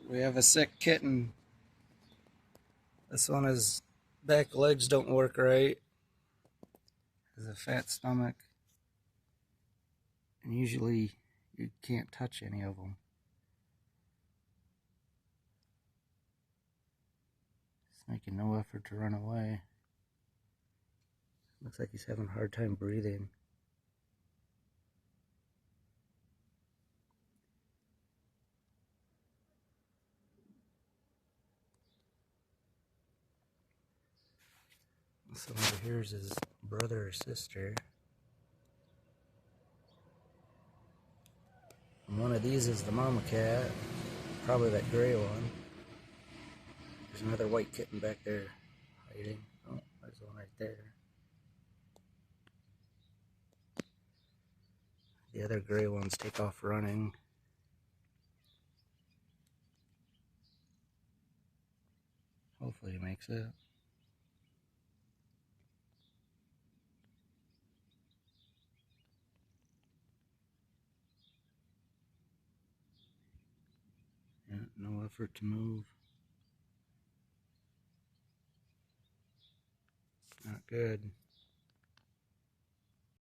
We have a sick kitten. This one, his back legs don't work right. Has a fat stomach. And usually you can't touch any of them. He's making no effort to run away. Looks like he's having a hard time breathing. So over here is his brother or sister. And one of these is the mama cat. Probably that gray one. There's another white kitten back there hiding. Oh, there's one right there. The other gray ones take off running. Hopefully he makes it. Yeah, no effort to move. Not good.